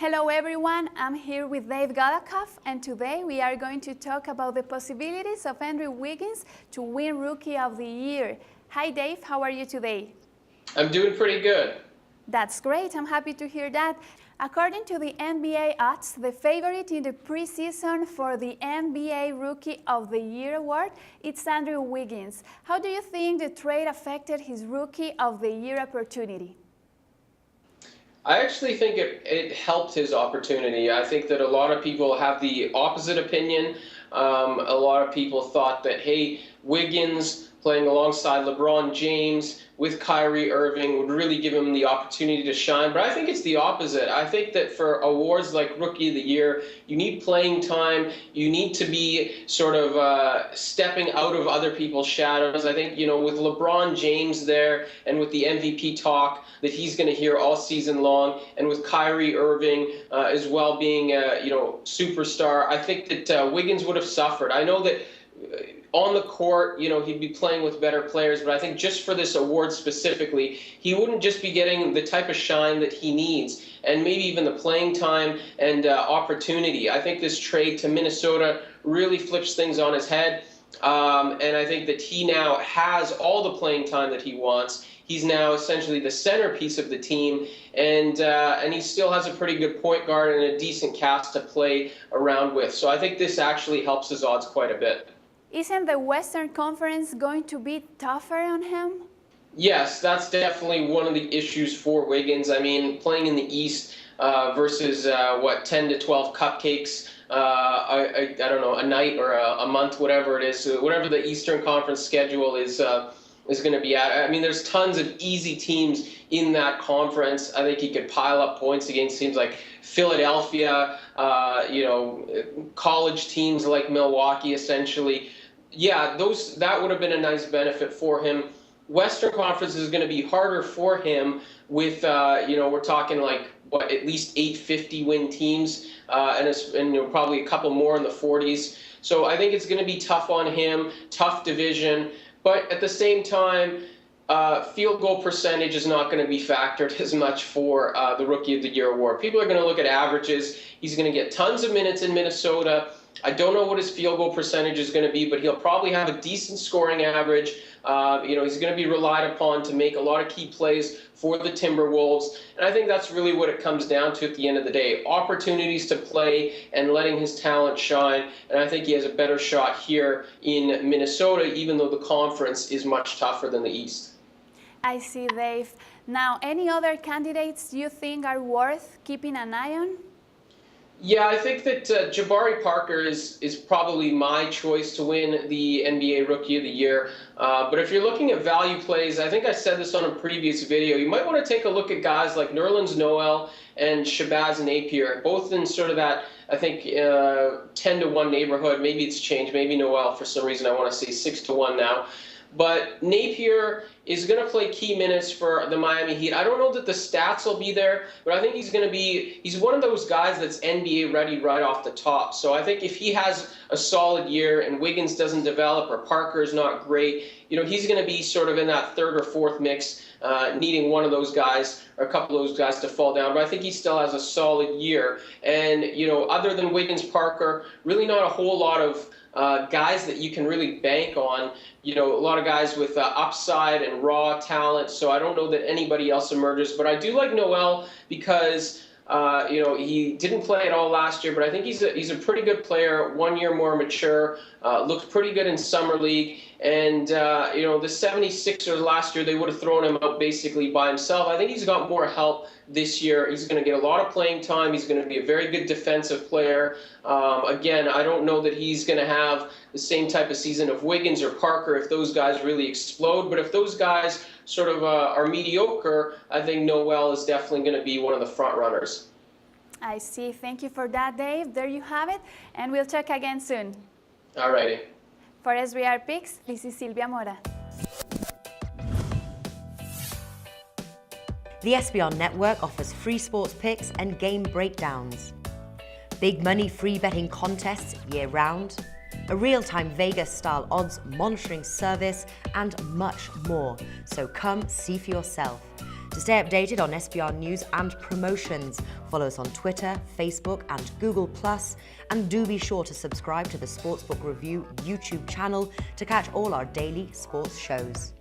Hello everyone, I'm here with Dave Galakoff, and today we are going to talk about the possibilities of Andrew Wiggins to win Rookie of the Year. Hi Dave, how are you today? I'm doing pretty good. That's great, I'm happy to hear that. According to the NBA odds, the favorite in the preseason for the NBA Rookie of the Year award, it's Andrew Wiggins. How do you think the trade affected his Rookie of the Year opportunity? I actually think it helped his opportunity. I think that a lot of people have the opposite opinion. A lot of people thought that, hey, Wiggins playing alongside LeBron James with Kyrie Irving would really give him the opportunity to shine. But I think it's the opposite. I think that for awards like Rookie of the Year, you need playing time. You need to be sort of stepping out of other people's shadows. I think, with LeBron James there and with the MVP talk that he's going to hear all season long, and with Kyrie Irving as well being superstar, I think that Wiggins would have suffered. I know that on the court, he'd be playing with better players, but I think just for this award specifically, he wouldn't just be getting the type of shine that he needs, and maybe even the playing time and opportunity. I think this trade to Minnesota really flips things on his head, and I think that he now has all the playing time that he wants. He's now essentially the centerpiece of the team, and he still has a pretty good point guard and a decent cast to play around with. So I think this actually helps his odds quite a bit. Isn't the Western Conference going to be tougher on him? Yes, that's definitely one of the issues for Wiggins. I mean, playing in the East versus, 10 to 12 cupcakes, I don't know, a night or a month, whatever it is. So whatever the Eastern Conference schedule is going to be at. I mean, there's tons of easy teams in that conference. I think he could pile up points against teams like Philadelphia, college teams like Milwaukee, essentially. Yeah, that would have been a nice benefit for him. Western Conference is going to be harder for him with, we're talking like, at least 850 win teams, and probably a couple more in the 40s. So I think it's going to be tough on him, tough division. But at the same time, field goal percentage is not going to be factored as much for the Rookie of the Year award. People are going to look at averages. He's going to get tons of minutes in Minnesota. I don't know what his field goal percentage is going to be, but he'll probably have a decent scoring average. He's going to be relied upon to make a lot of key plays for the Timberwolves. And I think that's really what it comes down to at the end of the day. Opportunities to play and letting his talent shine. And I think he has a better shot here in Minnesota, even though the conference is much tougher than the East. I see, Dave. Now, any other candidates you think are worth keeping an eye on? Yeah, I think that Jabari Parker is probably my choice to win the NBA Rookie of the Year. But if you're looking at value plays, I think I said this on a previous video, you might want to take a look at guys like Nerlens Noel and Shabazz Napier, both in sort of that, I think, 10 to 1 neighborhood. Maybe it's changed. Maybe Noel, for some reason, I want to say 6 to 1 now. But Napier is going to play key minutes for the Miami Heat. I don't know that the stats will be there, but I think he's one of those guys that's NBA ready right off the top. So I think if he has a solid year and Wiggins doesn't develop or Parker is not great, he's going to be sort of in that third or fourth mix, needing one of those guys or a couple of those guys to fall down. But I think he still has a solid year. And, other than Wiggins, Parker, really not a whole lot of guys that you can really bank on. A lot of guys with upside and raw talent, so I don't know that anybody else emerges. But I do like Noel because, he didn't play at all last year, but I think he's a pretty good player, 1 year more mature, looked pretty good in Summer League. And, the 76ers last year, they would have thrown him out basically by himself. I think he's got more help this year. He's going to get a lot of playing time. He's going to be a very good defensive player. Again, I don't know that he's going to have the same type of season of Wiggins or Parker if those guys really explode. But if those guys sort of are mediocre, I think Noel is definitely going to be one of the front runners. I see. Thank you for that, Dave. There you have it. And we'll talk again soon. All righty. For SBR Picks, this is Silvia Mora. The SBR Network offers free sports picks and game breakdowns, big money free betting contests year-round, a real-time Vegas-style odds monitoring service, and much more. So come see for yourself. To stay updated on SBR news and promotions, follow us on Twitter, Facebook and Google+, and do be sure to subscribe to the Sportsbook Review YouTube channel to catch all our daily sports shows.